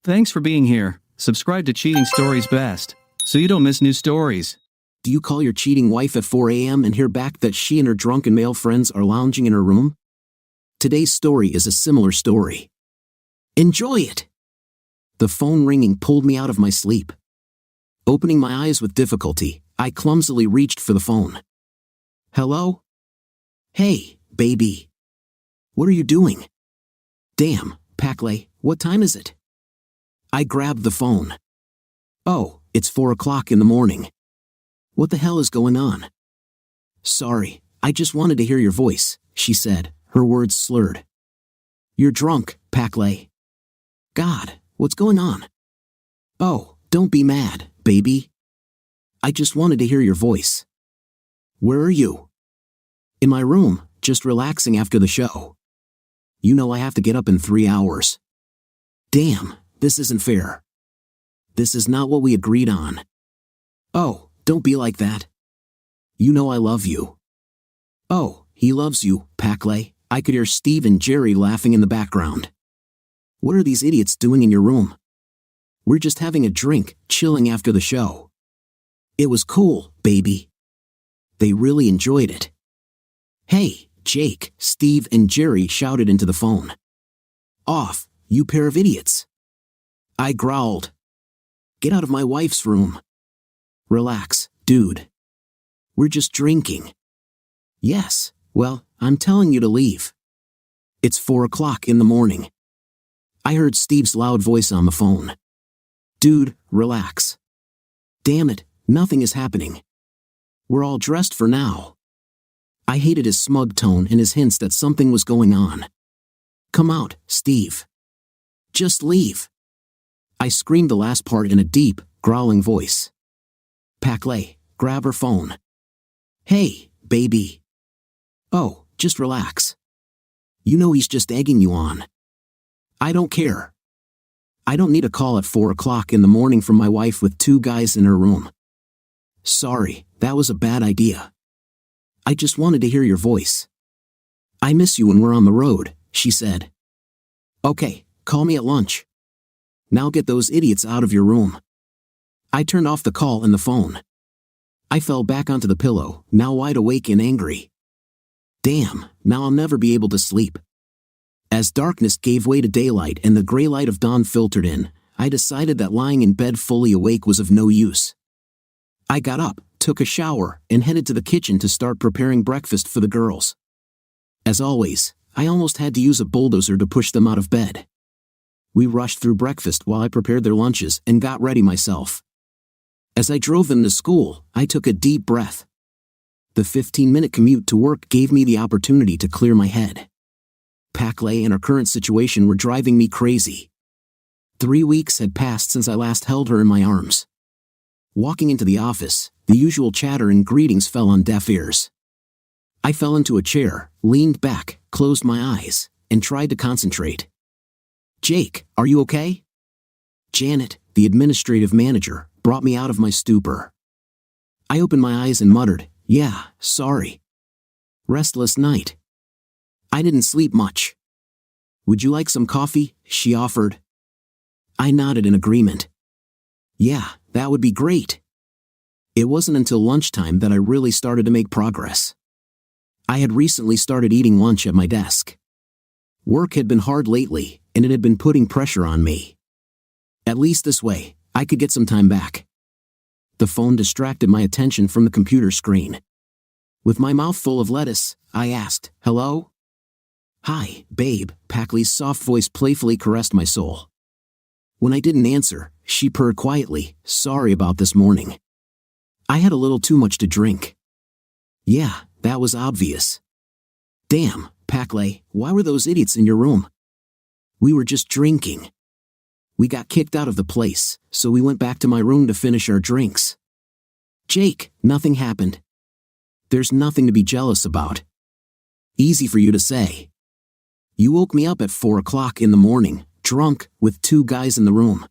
Thanks for being here. Subscribe to Cheating Stories Best, so you don't miss new stories. Do you call your cheating wife at 4 a.m. and hear back that she and her drunken male friends are lounging in her room? Today's story is a similar story. Enjoy it! The phone ringing pulled me out of my sleep. Opening my eyes with difficulty, I clumsily reached for the phone. Hello? Hey, baby. What are you doing? Damn, Paclay, what time is it? I grabbed the phone. Oh, it's 4 o'clock in the morning. What the hell is going on? Sorry, I just wanted to hear your voice, she said, her words slurred. You're drunk, Paclay. God, what's going on? Oh, don't be mad, baby. I just wanted to hear your voice. Where are you? In my room, just relaxing after the show. You know I have to get up in 3 hours. Damn, this isn't fair. This is not what we agreed on. Oh, don't be like that. You know I love you. Oh, he loves you, Paclay. I could hear Steve and Jerry laughing in the background. What are these idiots doing in your room? We're just having a drink, chilling after the show. It was cool, baby. They really enjoyed it. Hey, Jake, Steve and Jerry shouted into the phone. Off, you pair of idiots. I growled. Get out of my wife's room. Relax, dude. We're just drinking. Yes, well, I'm telling you to leave. It's 4 o'clock in the morning. I heard Steve's loud voice on the phone. Dude, relax. Damn it, nothing is happening. We're all dressed for now. I hated his smug tone and his hints that something was going on. Come out, Steve. Just leave. I screamed the last part in a deep, growling voice. Paclay, grab her phone. Hey, baby. Oh, just relax. You know he's just egging you on. I don't care. I don't need a call at 4 o'clock in the morning from my wife with 2 guys in her room. Sorry, that was a bad idea. I just wanted to hear your voice. I miss you when we're on the road, she said. Okay, call me at lunch. Now get those idiots out of your room. I turned off the call and the phone. I fell back onto the pillow, now wide awake and angry. Damn, now I'll never be able to sleep. As darkness gave way to daylight and the gray light of dawn filtered in, I decided that lying in bed fully awake was of no use. I got up, took a shower, and headed to the kitchen to start preparing breakfast for the girls. As always, I almost had to use a bulldozer to push them out of bed. We rushed through breakfast while I prepared their lunches and got ready myself. As I drove them to school, I took a deep breath. The 15-minute commute to work gave me the opportunity to clear my head. Paclay and our current situation were driving me crazy. 3 weeks had passed since I last held her in my arms. Walking into the office, the usual chatter and greetings fell on deaf ears. I fell into a chair, leaned back, closed my eyes, and tried to concentrate. Jake, are you okay? Janet, the administrative manager, brought me out of my stupor. I opened my eyes and muttered, yeah, sorry. Restless night. I didn't sleep much. Would you like some coffee? She offered. I nodded in agreement. Yeah, that would be great. It wasn't until lunchtime that I really started to make progress. I had recently started eating lunch at my desk. Work had been hard lately, and it had been putting pressure on me. At least this way, I could get some time back. The phone distracted my attention from the computer screen. With my mouth full of lettuce, I asked, hello? Hi, babe, Paclay's soft voice playfully caressed my soul. When I didn't answer, she purred quietly, sorry about this morning. I had a little too much to drink. Yeah, that was obvious. Damn, Paclay, why were those idiots in your room? We were just drinking. We got kicked out of the place, so we went back to my room to finish our drinks. Jake, nothing happened. There's nothing to be jealous about. Easy for you to say. You woke me up at 4 o'clock in the morning, drunk, with 2 guys in the room.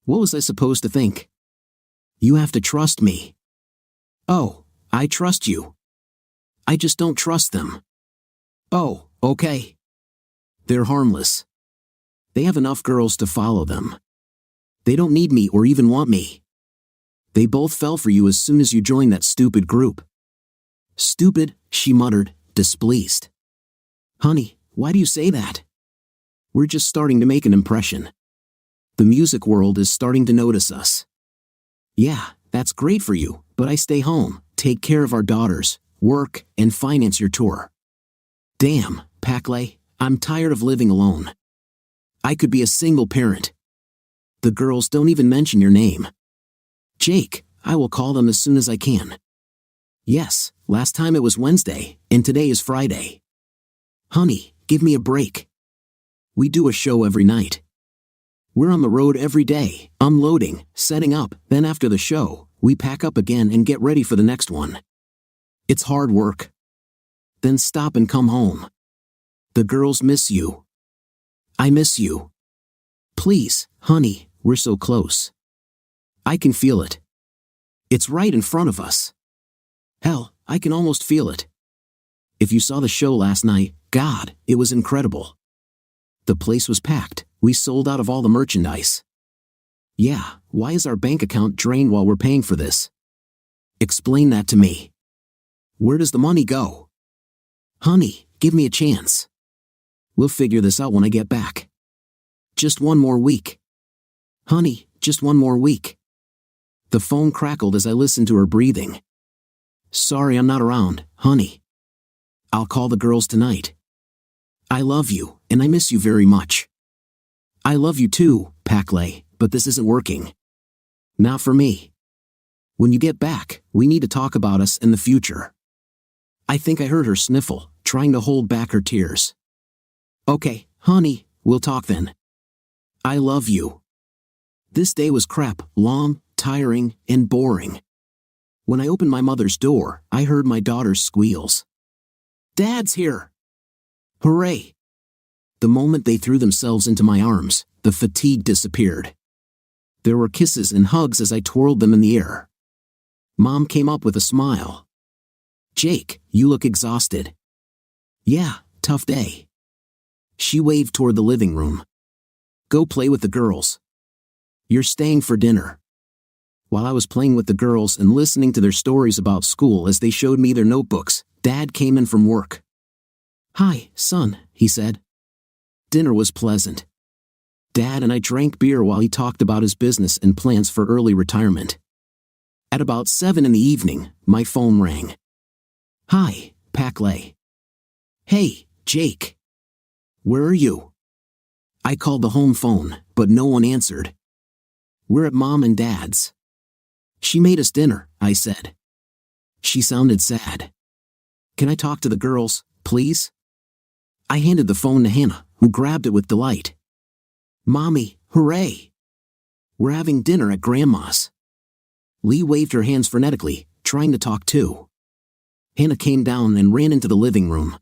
What was I supposed to think? You have to trust me. Oh, I trust you. I just don't trust them. Oh, okay. They're harmless. They have enough girls to follow them. They don't need me or even want me. They both fell for you as soon as you joined that stupid group." "Stupid," she muttered, displeased. "Honey, why do you say that? We're just starting to make an impression. The music world is starting to notice us." "Yeah, that's great for you, but I stay home, take care of our daughters, work, and finance your tour. Damn, Paclay, I'm tired of living alone. I could be a single parent. The girls don't even mention your name." "Jake, I will call them as soon as I can." "Yes, last time it was Wednesday, and today is Friday. Honey, give me a break. We do a show every night. We're on the road every day, unloading, setting up, then after the show, we pack up again and get ready for the next one. It's hard work. Then stop and come home. The girls miss you. I miss you. Please, honey, we're so close. I can feel it. It's right in front of us. Hell, I can almost feel it. If you saw the show last night, God, it was incredible. The place was packed, we sold out of all the merchandise. Yeah, why is our bank account drained while we're paying for this? Explain that to me. Where does the money go? Honey, give me a chance. We'll figure this out when I get back. Just one more week. Honey, just one more week." The phone crackled as I listened to her breathing. "Sorry I'm not around, honey. I'll call the girls tonight. I love you, and I miss you very much." "I love you too, Paclay, but this isn't working. Not for me. When you get back, we need to talk about us in the future." I think I heard her sniffle, trying to hold back her tears. "Okay, honey, we'll talk then. I love you." This day was crap, long, tiring, and boring. When I opened my mother's door, I heard my daughter's squeals. "Dad's here!" Hooray! The moment they threw themselves into my arms, the fatigue disappeared. There were kisses and hugs as I twirled them in the air. Mom came up with a smile. "Jake, you look exhausted." "Yeah, tough day." She waved toward the living room. "Go play with the girls. You're staying for dinner." While I was playing with the girls and listening to their stories about school as they showed me their notebooks, Dad came in from work. "Hi, son," he said. Dinner was pleasant. Dad and I drank beer while he talked about his business and plans for early retirement. At about 7 in the evening, my phone rang. "Hi, Paclay." "Hey, Jake. Where are you?" I called the home phone, but no one answered. "We're at Mom and Dad's." "She made us dinner," I said. She sounded sad. "Can I talk to the girls, please?" I handed the phone to Hannah, who grabbed it with delight. "Mommy, hooray! We're having dinner at Grandma's." Lee waved her hands frenetically, trying to talk too. Hannah came down and ran into the living room.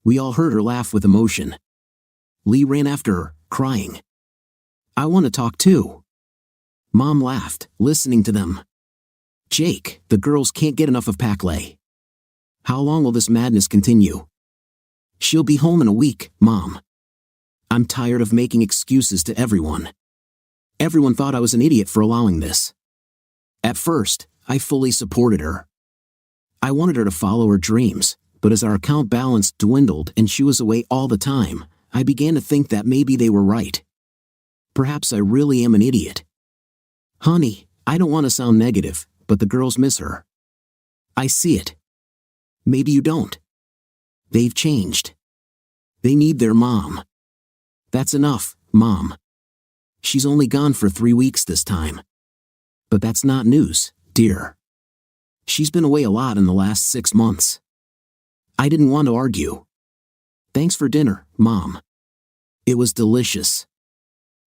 We all heard her laugh with emotion. Lee ran after her, crying. "I want to talk too." Mom laughed, listening to them. "Jake, the girls can't get enough of Paclay. How long will this madness continue?" "She'll be home in a week, Mom. I'm tired of making excuses to everyone. Everyone thought I was an idiot for allowing this. At first, I fully supported her. I wanted her to follow her dreams, but as our account balance dwindled and she was away all the time, I began to think that maybe they were right. Perhaps I really am an idiot. Honey, I don't want to sound negative, but the girls miss her. I see it. Maybe you don't. They've changed. They need their mom. That's enough, Mom. She's only gone for 3 weeks this time. But that's not news, dear. She's been away a lot in the last 6 months. I didn't want to argue. Thanks for dinner, Mom. It was delicious.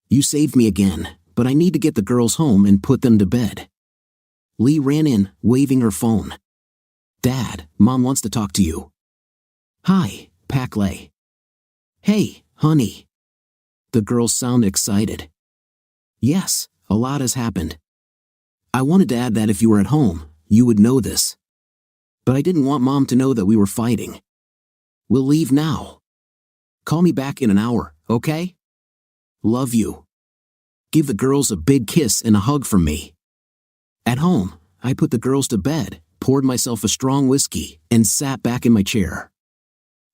You saved me again, but I need to get the girls home and put them to bed. Lee ran in, waving her phone. Dad, Mom wants to talk to you. Hi, Paclay. Hey, honey. The girls sound excited. Yes, a lot has happened. I wanted to add that if you were at home, you would know this. But I didn't want Mom to know that we were fighting. We'll leave now. Call me back in an hour, okay? Love you. gave the girls a big kiss and a hug from me. At home, I put the girls to bed, poured myself a strong whiskey, and sat back in my chair.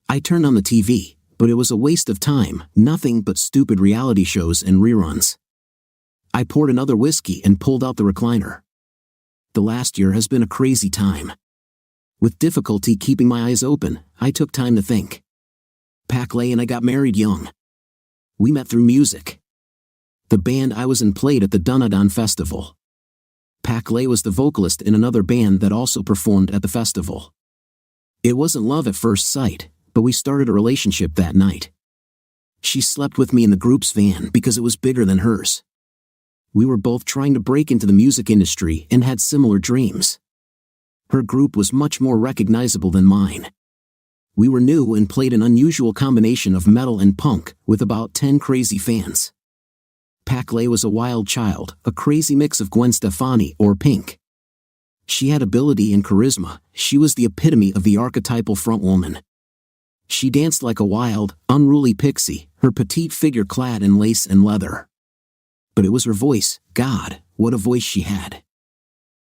I turned on the TV, but it was a waste of time, nothing but stupid reality shows and reruns. I poured another whiskey and pulled out the recliner. The last year has been a crazy time. With difficulty keeping my eyes open, I took time to think. Paclay and I got married young. We met through music. The band I was in played at the Dunedin Festival. Paclay was the vocalist in another band that also performed at the festival. It wasn't love at first sight, but we started a relationship that night. She slept with me in the group's van because it was bigger than hers. We were both trying to break into the music industry and had similar dreams. Her group was much more recognizable than mine. We were new and played an unusual combination of metal and punk, with about 10 crazy fans. Paclay was a wild child, a crazy mix of Gwen Stefani or Pink. She had ability and charisma. She was the epitome of the archetypal frontwoman. She danced like a wild, unruly pixie, her petite figure clad in lace and leather. But it was her voice. God, what a voice she had.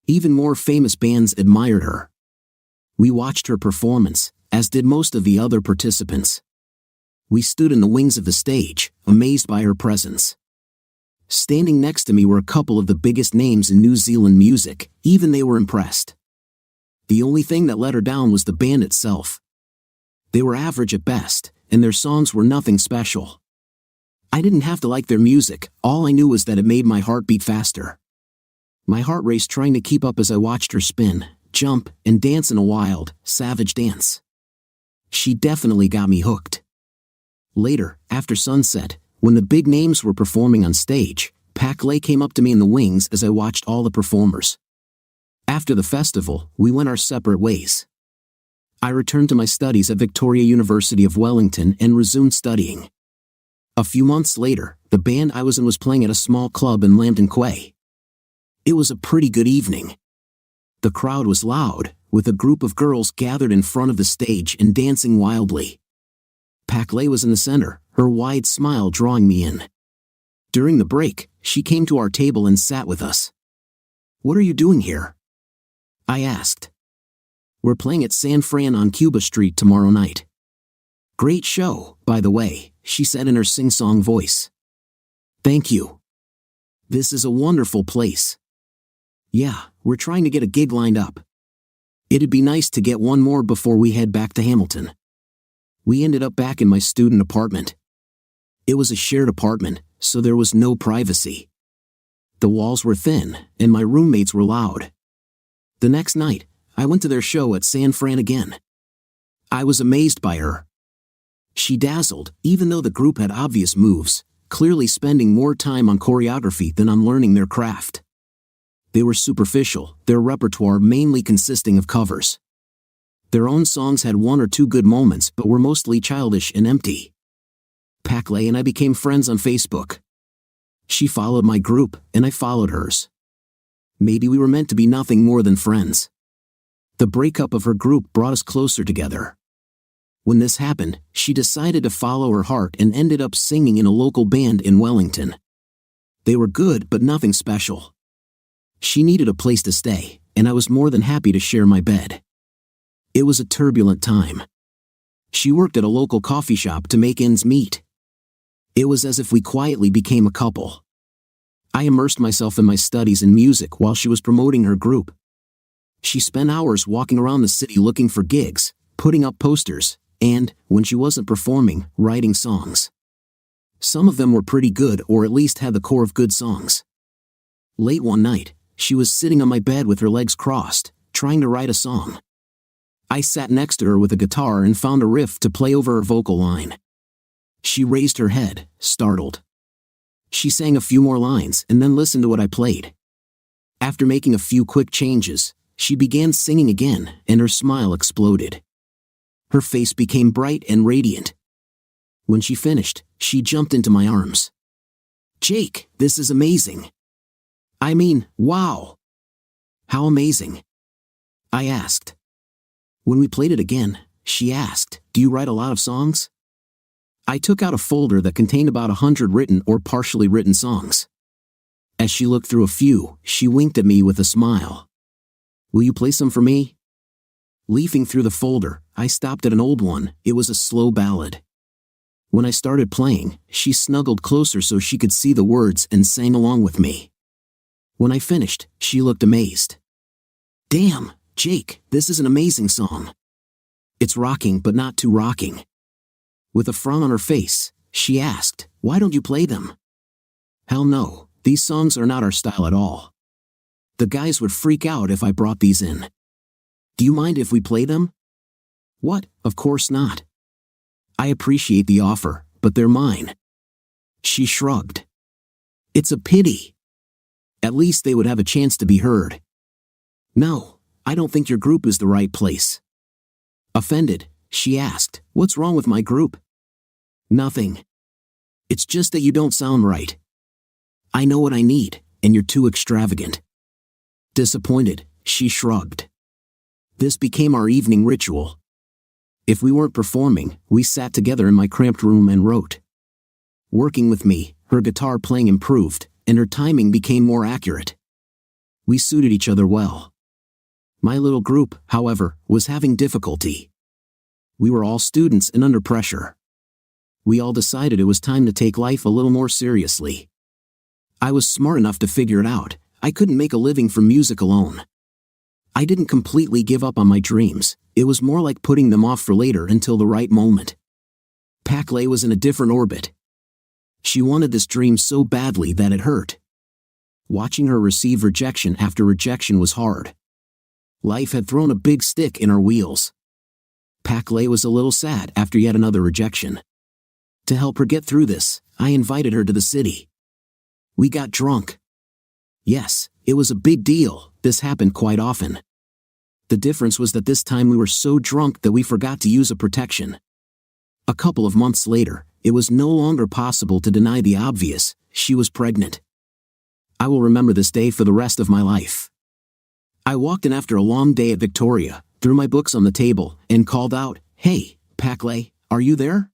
Even more famous bands admired her. We watched her performance, as did most of the other participants. We stood in the wings of the stage, amazed by her presence. Standing next to me were a couple of the biggest names in New Zealand music, even they were impressed. The only thing that let her down was the band itself. They were average at best, and their songs were nothing special. I didn't have to like their music, all I knew was that it made my heart beat faster. My heart raced trying to keep up as I watched her spin, jump, and dance in a wild, savage dance. She definitely got me hooked. Later, after sunset, when the big names were performing on stage, Paclay came up to me in the wings as I watched all the performers. After the festival, we went our separate ways. I returned to my studies at Victoria University of Wellington and resumed studying. A few months later, the band I was in was playing at a small club in Lambton Quay. It was a pretty good evening. The crowd was loud, with a group of girls gathered in front of the stage and dancing wildly. Paclay was in the center, her wide smile drawing me in. During the break, she came to our table and sat with us. "What are you doing here?" I asked. "We're playing at San Fran on Cuba Street tomorrow night." "Great show, by the way," she said in her sing-song voice. "Thank you. This is a wonderful place." "Yeah, we're trying to get a gig lined up. It'd be nice to get one more before we head back to Hamilton." We ended up back in my student apartment. It was a shared apartment, so there was no privacy. The walls were thin, and my roommates were loud. The next night, I went to their show at San Fran again. I was amazed by her. She dazzled, even though the group had obvious moves, clearly spending more time on choreography than on learning their craft. They were superficial, their repertoire mainly consisting of covers. Their own songs had one or two good moments but were mostly childish and empty. Paclay and I became friends on Facebook. She followed my group, and I followed hers. Maybe we were meant to be nothing more than friends. The breakup of her group brought us closer together. When this happened, she decided to follow her heart and ended up singing in a local band in Wellington. They were good but nothing special. She needed a place to stay, and I was more than happy to share my bed. It was a turbulent time. She worked at a local coffee shop to make ends meet. It was as if we quietly became a couple. I immersed myself in my studies in music while she was promoting her group. She spent hours walking around the city looking for gigs, putting up posters, and, when she wasn't performing, writing songs. Some of them were pretty good or at least had the core of good songs. Late one night, she was sitting on my bed with her legs crossed, trying to write a song. I sat next to her with a guitar and found a riff to play over her vocal line. She raised her head, startled. She sang a few more lines and then listened to what I played. After making a few quick changes, she began singing again, and her smile exploded. Her face became bright and radiant. When she finished, she jumped into my arms. "Jake, this is amazing. I mean, wow." "How amazing?" I asked. When we played it again, she asked, "Do you write a lot of songs?" I took out a folder that contained about 100 written or partially written songs. As she looked through a few, she winked at me with a smile. "Will you play some for me?" Leafing through the folder, I stopped at an old one. It was a slow ballad. When I started playing, she snuggled closer so she could see the words and sang along with me. When I finished, she looked amazed. "Damn, Jake, this is an amazing song. It's rocking but not too rocking." With a frown on her face, she asked, "Why don't you play them?" "Hell no, these songs are not our style at all. The guys would freak out if I brought these in. Do you mind if we play them?" "What, of course not. I appreciate the offer, but they're mine." She shrugged. "It's a pity. At least they would have a chance to be heard." "No, I don't think your group is the right place." Offended, she asked, "What's wrong with my group?" "Nothing. It's just that you don't sound right. I know what I need, and you're too extravagant." Disappointed, she shrugged. This became our evening ritual. If we weren't performing, we sat together in my cramped room and wrote. Working with me, her guitar playing improved, and her timing became more accurate. We suited each other well. My little group, however, was having difficulty. We were all students and under pressure. We all decided it was time to take life a little more seriously. I was smart enough to figure it out. I couldn't make a living from music alone. I didn't completely give up on my dreams. It was more like putting them off for later until the right moment. Paclay was in a different orbit. She wanted this dream so badly that it hurt. Watching her receive rejection after rejection was hard. Life had thrown a big stick in our wheels. Paclay was a little sad after yet another rejection. To help her get through this, I invited her to the city. We got drunk. Yes, it was a big deal. This happened quite often. The difference was that this time we were so drunk that we forgot to use a protection. A couple of months later, it was no longer possible to deny the obvious. She was pregnant. I will remember this day for the rest of my life. I walked in after a long day at Victoria, threw my books on the table, and called out, "Hey, Paclay, are you there?"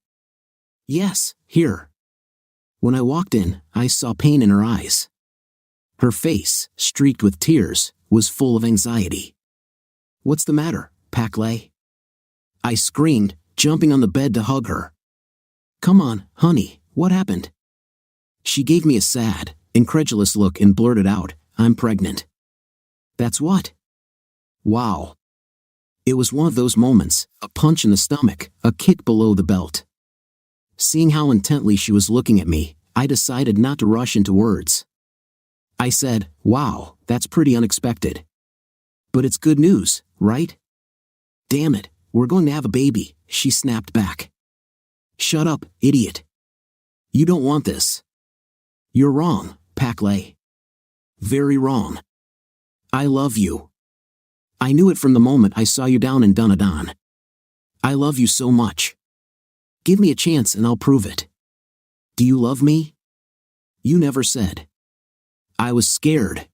"Yes, here." When I walked in, I saw pain in her eyes. Her face, streaked with tears, was full of anxiety. "What's the matter, Paclay?" I screamed, jumping on the bed to hug her. "Come on, honey, what happened?" She gave me a sad, incredulous look and blurted out, "I'm pregnant." "That's what?" Wow. It was one of those moments, a punch in the stomach, a kick below the belt. Seeing how intently she was looking at me, I decided not to rush into words. I said, "Wow, that's pretty unexpected. But it's good news, right?" "Damn it, we're going to have a baby," she snapped back. "Shut up, idiot. You don't want this." "You're wrong, Paclay. Very wrong. I love you. I knew it from the moment I saw you down in Dunedin. I love you so much. Give me a chance and I'll prove it." "Do you love me?" "You never said." I was scared.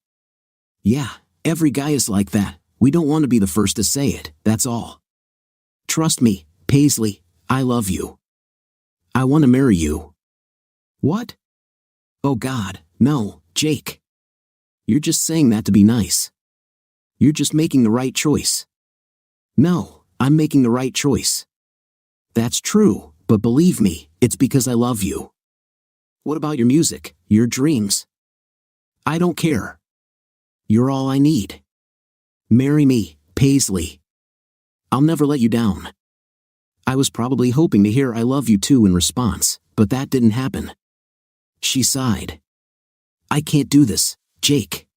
"Yeah, every guy is like that. We don't want to be the first to say it, that's all. Trust me, Paisley, I love you. I want to marry you." "What?" "Oh God, no, Jake. You're just saying that to be nice. You're just making the right choice." "No, I'm making the right choice." "That's true, but believe me, it's because I love you." "What about your music, your dreams?" "I don't care. You're all I need. Marry me, Paisley. I'll never let you down." I was probably hoping to hear "I love you too" in response, but that didn't happen. She sighed. "I can't do this, Jake.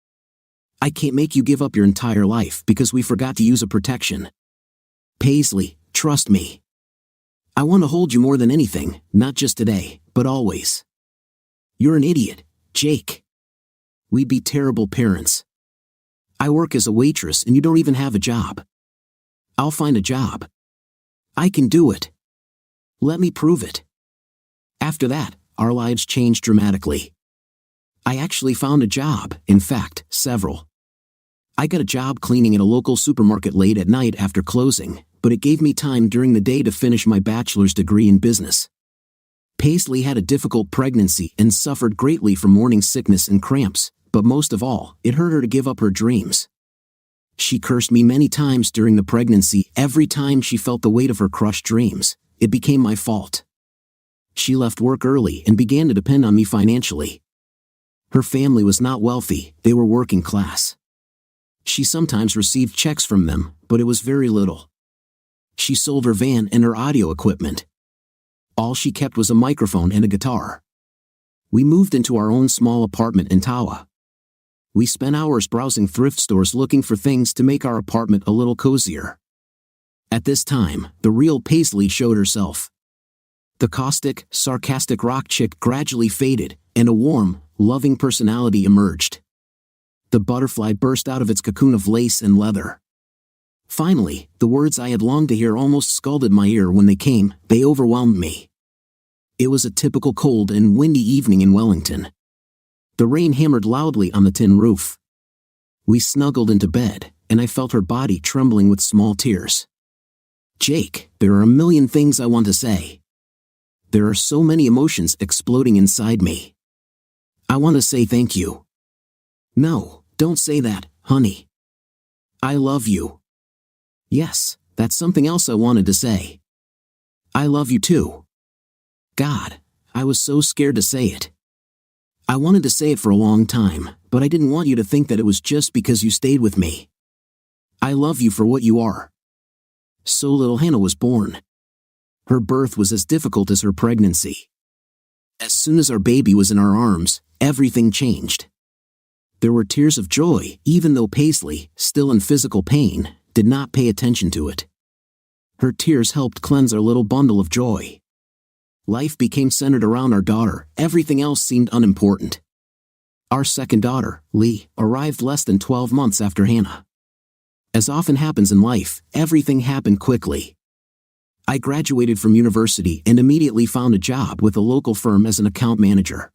I can't make you give up your entire life because we forgot to use a protection. Paisley, trust me. I want to hold you more than anything, not just today, but always. You're an idiot, Jake. We'd be terrible parents. I work as a waitress and you don't even have a job. I'll find a job. I can do it. Let me prove it." After that, our lives changed dramatically. I actually found a job, in fact, several. I got a job cleaning at a local supermarket late at night after closing, but it gave me time during the day to finish my bachelor's degree in business. Paisley had a difficult pregnancy and suffered greatly from morning sickness and cramps, but most of all, it hurt her to give up her dreams. She cursed me many times during the pregnancy. Every time she felt the weight of her crushed dreams, it became my fault. She left work early and began to depend on me financially. Her family was not wealthy, they were working class. She sometimes received checks from them, but it was very little. She sold her van and her audio equipment. All she kept was a microphone and a guitar. We moved into our own small apartment in Tawa. We spent hours browsing thrift stores looking for things to make our apartment a little cozier. At this time, the real Paisley showed herself. The caustic, sarcastic rock chick gradually faded, and a warm, loving personality emerged. The butterfly burst out of its cocoon of lace and leather. Finally, the words I had longed to hear almost scalded my ear when they came. They overwhelmed me. It was a typical cold and windy evening in Wellington. The rain hammered loudly on the tin roof. We snuggled into bed, and I felt her body trembling with small tears. Jake, there are a million things I want to say. There are so many emotions exploding inside me. I want to say thank you. No, don't say that, honey. I love you. Yes, that's something else I wanted to say. I love you too. God, I was so scared to say it. I wanted to say it for a long time, but I didn't want you to think that it was just because you stayed with me. I love you for what you are. So little Hannah was born. Her birth was as difficult as her pregnancy. As soon as our baby was in our arms, everything changed. There were tears of joy, even though Paisley, still in physical pain, did not pay attention to it. Her tears helped cleanse our little bundle of joy. Life became centered around our daughter, everything else seemed unimportant. Our second daughter, Lee, arrived less than 12 months after Hannah. As often happens in life, everything happened quickly. I graduated from university and immediately found a job with a local firm as an account manager.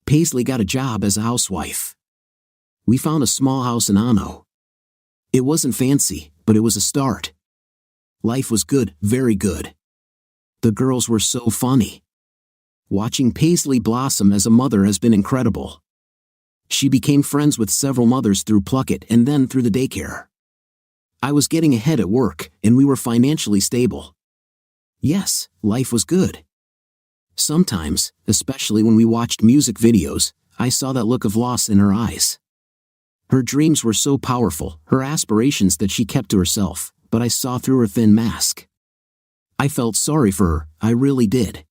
Paisley got a job as a housewife. We found a small house in Ano. It wasn't fancy, but it was a start. Life was good, very good. The girls were so funny. Watching Paisley blossom as a mother has been incredible. She became friends with several mothers through Pluckett and then through the daycare. I was getting ahead at work, and we were financially stable. Yes, life was good. Sometimes, especially when we watched music videos, I saw that look of loss in her eyes. Her dreams were so powerful, her aspirations that she kept to herself, but I saw through her thin mask. I felt sorry for her, I really did.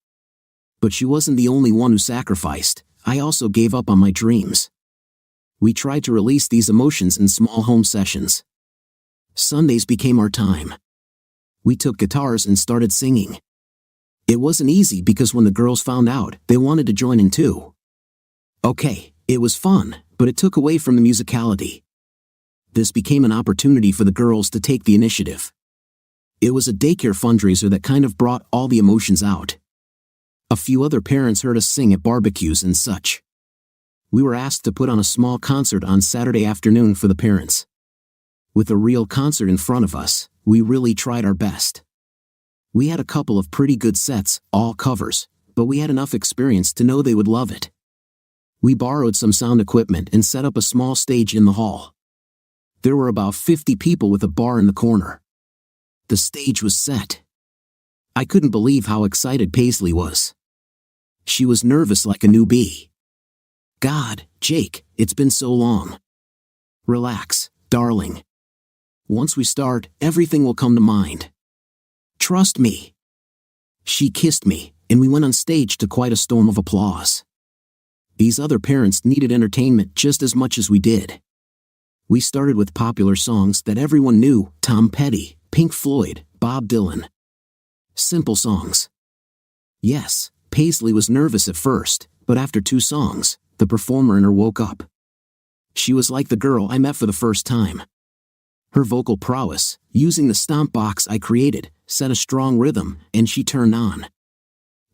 But she wasn't the only one who sacrificed. I also gave up on my dreams. We tried to release these emotions in small home sessions. Sundays became our time. We took guitars and started singing. It wasn't easy because when the girls found out, they wanted to join in too. Okay, it was fun, but it took away from the musicality. This became an opportunity for the girls to take the initiative. It was a daycare fundraiser that kind of brought all the emotions out. A few other parents heard us sing at barbecues and such. We were asked to put on a small concert on Saturday afternoon for the parents. With a real concert in front of us, we really tried our best. We had a couple of pretty good sets, all covers, but we had enough experience to know they would love it. We borrowed some sound equipment and set up a small stage in the hall. There were about 50 people with a bar in the corner. The stage was set. I couldn't believe how excited Paisley was. She was nervous like a newbie. God, Jake, it's been so long. Relax, darling. Once we start, everything will come to mind. Trust me. She kissed me, and we went on stage to quite a storm of applause. These other parents needed entertainment just as much as we did. We started with popular songs that everyone knew: Tom Petty, Pink Floyd, Bob Dylan. Simple songs. Yes, Paisley was nervous at first, but after 2 songs, the performer in her woke up. She was like the girl I met for the first time. Her vocal prowess, using the stomp box I created, set a strong rhythm, and she turned on.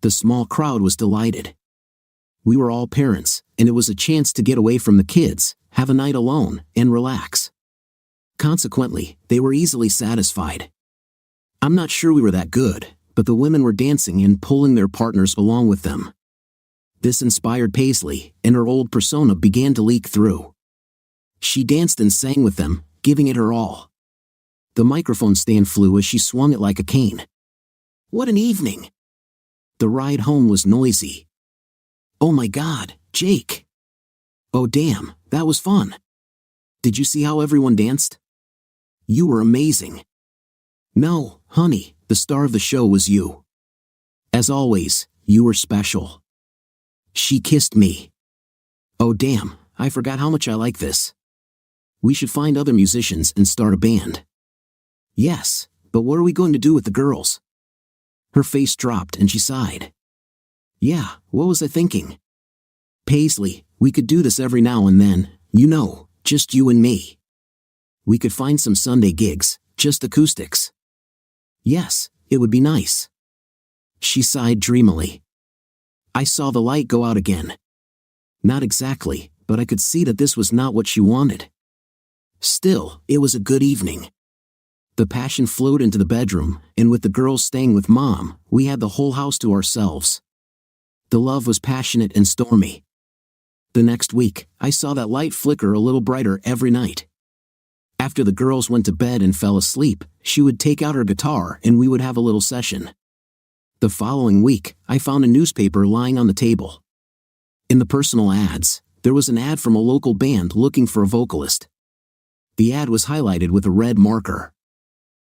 The small crowd was delighted. We were all parents, and it was a chance to get away from the kids, have a night alone, and relax. Consequently, they were easily satisfied. I'm not sure we were that good, but the women were dancing and pulling their partners along with them. This inspired Paisley, and her old persona began to leak through. She danced and sang with them, giving it her all. The microphone stand flew as she swung it like a cane. What an evening! The ride home was noisy. Oh my God, Jake! Oh damn, that was fun. Did you see how everyone danced? You were amazing. No, honey, the star of the show was you. As always, you were special. She kissed me. Oh damn, I forgot how much I like this. We should find other musicians and start a band. Yes, but what are we going to do with the girls? Her face dropped and she sighed. Yeah, what was I thinking? Paisley, we could do this every now and then, you know, just you and me. We could find some Sunday gigs, just acoustics. Yes, it would be nice. She sighed dreamily. I saw the light go out again. Not exactly, but I could see that this was not what she wanted. Still, it was a good evening. The passion flowed into the bedroom, and with the girls staying with Mom, we had the whole house to ourselves. The love was passionate and stormy. The next week, I saw that light flicker a little brighter every night. After the girls went to bed and fell asleep, she would take out her guitar and we would have a little session. The following week, I found a newspaper lying on the table. In the personal ads, there was an ad from a local band looking for a vocalist. The ad was highlighted with a red marker.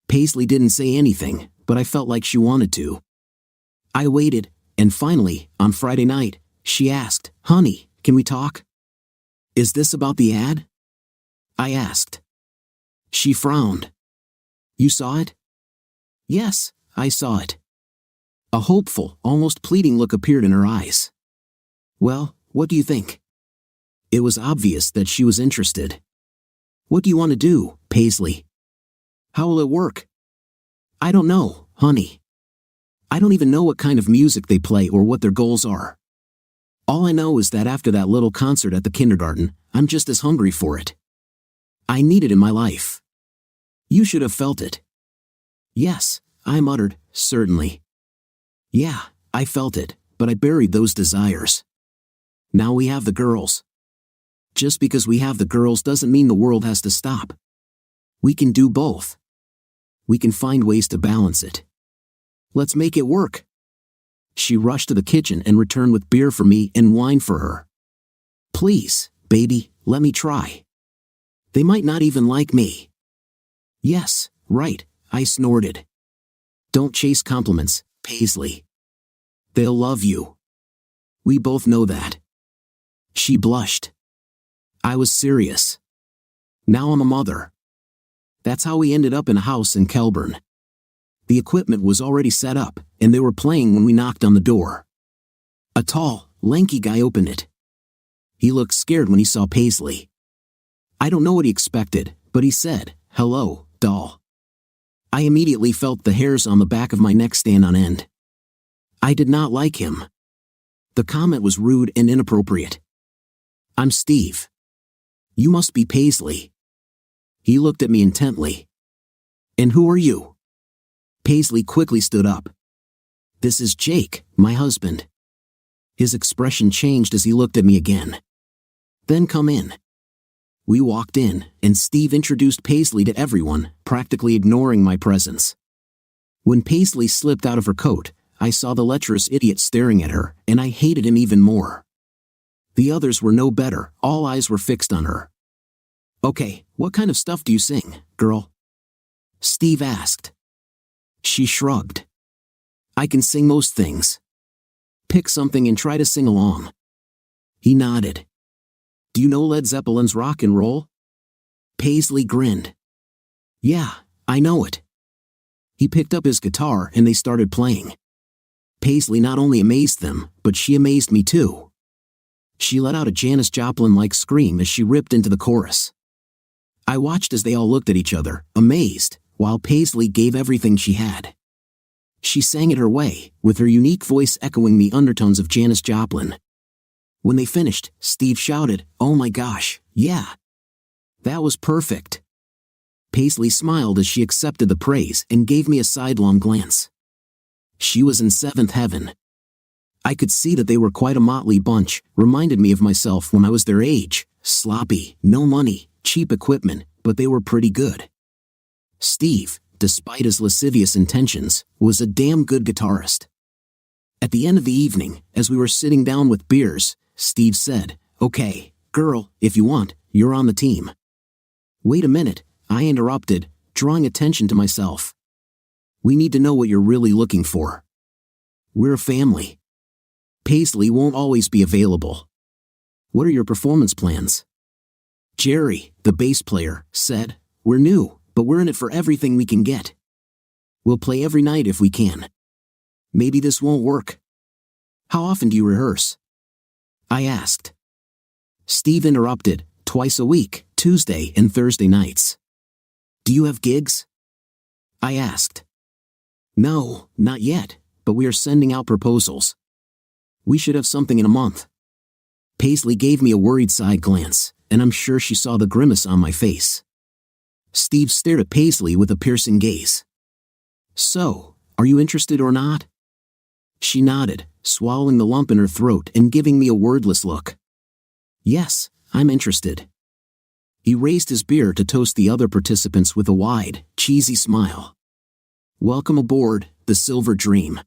Paisley didn't say anything, but I felt like she wanted to. I waited, and finally, on Friday night, she asked, "Honey, can we talk?" "Is this about the ad?" I asked. She frowned. "You saw it?" "Yes, I saw it." A hopeful, almost pleading look appeared in her eyes. "Well, what do you think?" It was obvious that she was interested. "What do you want to do, Paisley?" "How will it work?" "I don't know, honey. I don't even know what kind of music they play or what their goals are. All I know is that after that little concert at the kindergarten, I'm just as hungry for it. I need it in my life." "You should have felt it." "Yes," I muttered, "certainly." "Yeah, I felt it, but I buried those desires. Now we have the girls. Just because we have the girls doesn't mean the world has to stop. We can do both. We can find ways to balance it. Let's make it work." She rushed to the kitchen and returned with beer for me and wine for her. "Please, baby, let me try. They might not even like me." "Yes, right," I snorted. "Don't chase compliments, Paisley. They'll love you. We both know that." She blushed. I was serious. Now I'm a mother. That's how we ended up in a house in Kelburn. The equipment was already set up, and they were playing when we knocked on the door. A tall, lanky guy opened it. He looked scared when he saw Paisley. I don't know what he expected, but he said, "Hello, doll." I immediately felt the hairs on the back of my neck stand on end. I did not like him. The comment was rude and inappropriate. "I'm Steve. You must be Paisley." He looked at me intently. "And who are you?" Paisley quickly stood up. "This is Jake, my husband." His expression changed as he looked at me again. "Then come in." We walked in, and Steve introduced Paisley to everyone, practically ignoring my presence. When Paisley slipped out of her coat, I saw the lecherous idiot staring at her, and I hated him even more. The others were no better, all eyes were fixed on her. "Okay, what kind of stuff do you sing, girl?" Steve asked. She shrugged. "I can sing most things. Pick something and try to sing along." He nodded. "Do you know Led Zeppelin's Rock and Roll?" Paisley grinned. "Yeah, I know it." He picked up his guitar and they started playing. Paisley not only amazed them, but she amazed me too. She let out a Janis Joplin-like scream as she ripped into the chorus. I watched as they all looked at each other, amazed, while Paisley gave everything she had. She sang it her way, with her unique voice echoing the undertones of Janis Joplin. When they finished, Steve shouted, "Oh my gosh, yeah. That was perfect." Paisley smiled as she accepted the praise and gave me a sidelong glance. She was in seventh heaven. I could see that they were quite a motley bunch, reminded me of myself when I was their age. Sloppy, no money, cheap equipment, but they were pretty good. Steve, despite his lascivious intentions, was a damn good guitarist. At the end of the evening, as we were sitting down with beers, Steve said, "Okay, girl, if you want, you're on the team." "Wait a minute," I interrupted, drawing attention to myself. "We need to know what you're really looking for. We're a family. Paisley won't always be available. What are your performance plans?" Jerry, the bass player, said, "We're new, but we're in it for everything we can get. We'll play every night if we can. Maybe this won't work. How often do you rehearse?" I asked. Steve interrupted, "Twice a week, Tuesday and Thursday nights." "Do you have gigs?" I asked. "No, not yet, but we are sending out proposals. We should have something in a month." Paisley gave me a worried side glance, and I'm sure she saw the grimace on my face. Steve stared at Paisley with a piercing gaze. "So, are you interested or not?" She nodded, swallowing the lump in her throat and giving me a wordless look. "Yes, I'm interested." He raised his beer to toast the other participants with a wide, cheesy smile. "Welcome aboard, the Silver Dream."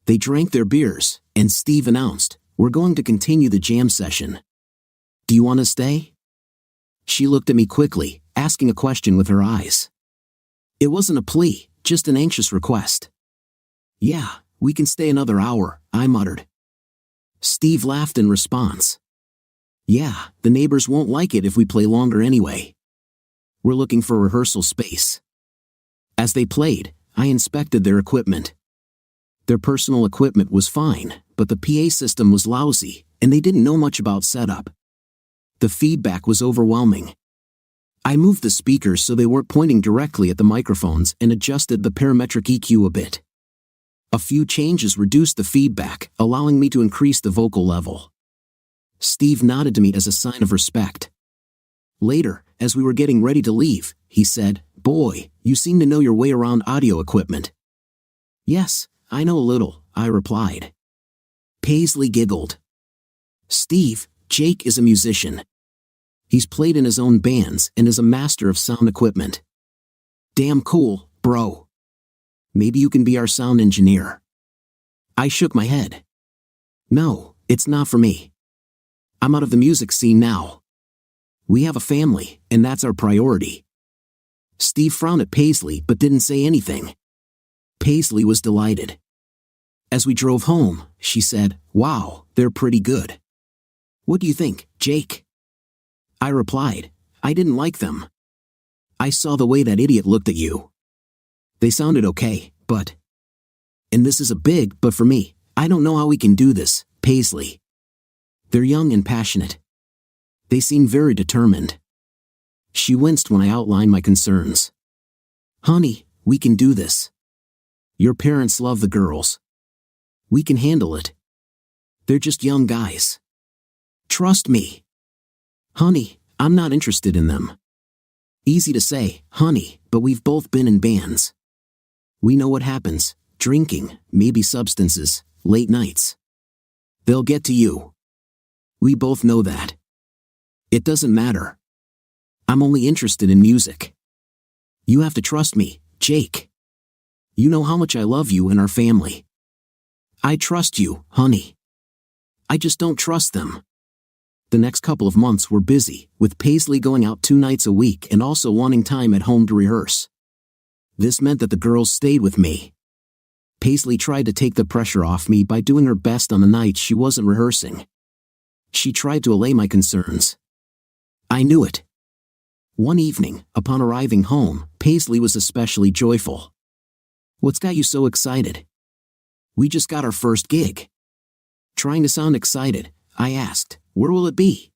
They drank their beers, and Steve announced, "We're going to continue the jam session. Do you want to stay?" She looked at me quickly, asking a question with her eyes. It wasn't a plea, just an anxious request. "Yeah, we can stay another hour," I muttered. Steve laughed in response. "Yeah, the neighbors won't like it if we play longer anyway. We're looking for rehearsal space." As they played, I inspected their equipment. Their personal equipment was fine, but the PA system was lousy, and they didn't know much about setup. The feedback was overwhelming. I moved the speakers so they weren't pointing directly at the microphones and adjusted the parametric EQ a bit. A few changes reduced the feedback, allowing me to increase the vocal level. Steve nodded to me as a sign of respect. Later, as we were getting ready to leave, he said, "Boy, you seem to know your way around audio equipment." "Yes, I know a little," I replied. Paisley giggled. "Steve, Jake is a musician. He's played in his own bands and is a master of sound equipment. Damn cool, bro. Maybe you can be our sound engineer." I shook my head. "No, it's not for me. I'm out of the music scene now. We have a family, and that's our priority." Steve frowned at Paisley but didn't say anything. Paisley was delighted. As we drove home, she said, "Wow, they're pretty good. What do you think, Jake?" I replied, "I didn't like them. I saw the way that idiot looked at you. They sounded okay, but..." And this is a big but for me. "I don't know how we can do this, Paisley. They're young and passionate. They seem very determined." She winced when I outlined my concerns. "Honey, we can do this. Your parents love the girls. We can handle it. They're just young guys. Trust me." "Honey, I'm not interested in them." Easy to say, honey, but we've both been in bands. We know what happens: drinking, maybe substances, late nights. They'll get to you. We both know that. It doesn't matter. I'm only interested in music. You have to trust me, Jake. You know how much I love you and our family. I trust you, honey. I just don't trust them." The next couple of months were busy, with Paisley going out 2 nights a week and also wanting time at home to rehearse. This meant that the girls stayed with me. Paisley tried to take the pressure off me by doing her best on the nights she wasn't rehearsing. She tried to allay my concerns. I knew it. One evening, upon arriving home, Paisley was especially joyful. "What's got you so excited?" "We just got our first gig." Trying to sound excited, I asked, "Where will it be?"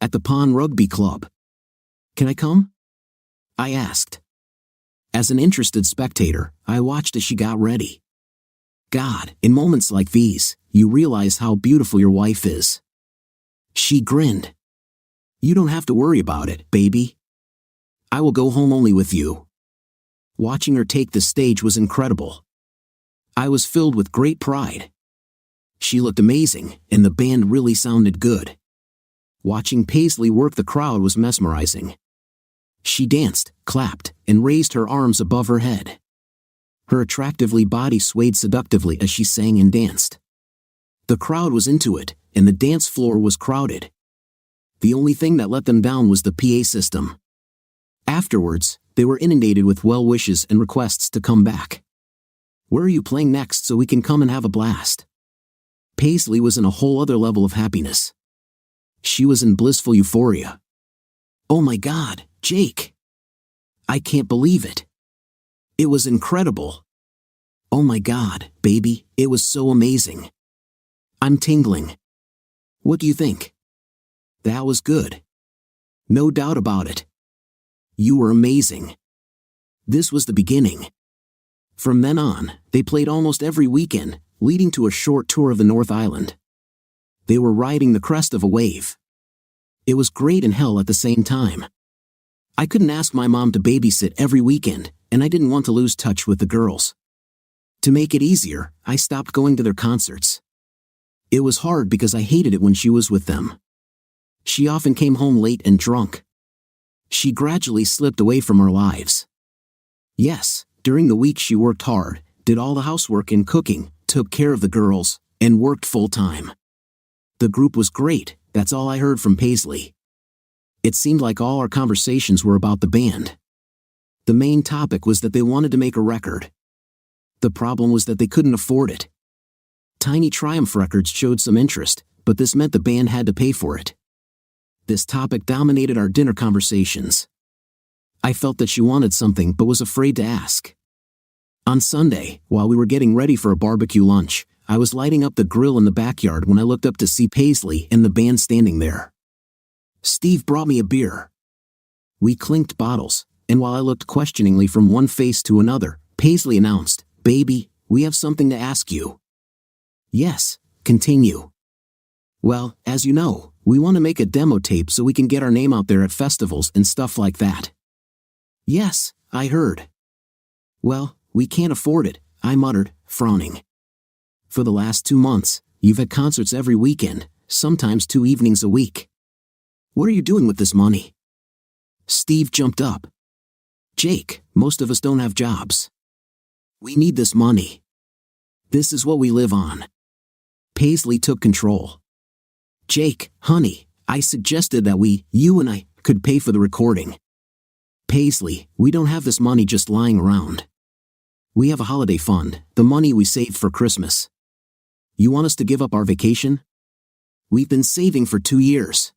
"At the Pond Rugby Club." "Can I come?" I asked. As an interested spectator, I watched as she got ready. God, in moments like these, you realize how beautiful your wife is. She grinned. "You don't have to worry about it, baby. I will go home only with you." Watching her take the stage was incredible. I was filled with great pride. She looked amazing, and the band really sounded good. Watching Paisley work the crowd was mesmerizing. She danced, clapped, and raised her arms above her head. Her attractively body swayed seductively as she sang and danced. The crowd was into it, and the dance floor was crowded. The only thing that let them down was the PA system. Afterwards, they were inundated with well wishes and requests to come back. "Where are you playing next so we can come and have a blast?" Paisley was in a whole other level of happiness. She was in blissful euphoria. "Oh my God, Jake! I can't believe it. It was incredible. Oh my God, baby, it was so amazing. I'm tingling. What do you think?" "That was good. No doubt about it. You were amazing." This was the beginning. From then on, they played almost every weekend, leading to a short tour of the North Island. They were riding the crest of a wave. It was great and hell at the same time. I couldn't ask my mom to babysit every weekend, and I didn't want to lose touch with the girls. To make it easier, I stopped going to their concerts. It was hard because I hated it when she was with them. She often came home late and drunk. She gradually slipped away from our lives. Yes, during the week she worked hard, did all the housework and cooking, took care of the girls, and worked full-time. The group was great, that's all I heard from Paisley. It seemed like all our conversations were about the band. The main topic was that they wanted to make a record. The problem was that they couldn't afford it. Tiny Triumph Records showed some interest, but this meant the band had to pay for it. This topic dominated our dinner conversations. I felt that she wanted something but was afraid to ask. On Sunday, while we were getting ready for a barbecue lunch, I was lighting up the grill in the backyard when I looked up to see Paisley and the band standing there. Steve brought me a beer. We clinked bottles, and while I looked questioningly from one face to another, Paisley announced, "Baby, we have something to ask you." "Yes, continue." "Well, as you know, we want to make a demo tape so we can get our name out there at festivals and stuff like that." "Yes, I heard." "Well, we can't afford it," I muttered, frowning. "For the last 2 months, you've had concerts every weekend, sometimes 2 evenings a week. What are you doing with this money?" Steve jumped up. "Jake, most of us don't have jobs. We need this money. This is what we live on." Paisley took control. "Jake, honey, I suggested that you and I, could pay for the recording. Paisley, we don't have this money just lying around. We have a holiday fund, the money we saved for Christmas. You want us to give up our vacation? We've been saving for 2 years.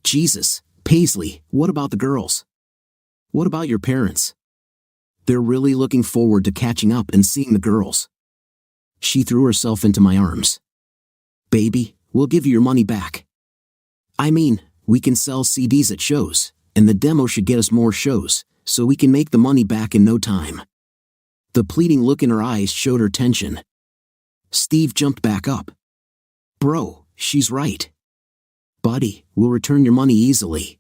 Jesus, Paisley, what about the girls? What about your parents? They're really looking forward to catching up and seeing the girls." She threw herself into my arms. "Baby, we'll give you your money back. I mean, we can sell CDs at shows, and the demo should get us more shows, so we can make the money back in no time." The pleading look in her eyes showed her tension. Steve jumped back up. "Bro, she's right. Buddy, we'll return your money easily.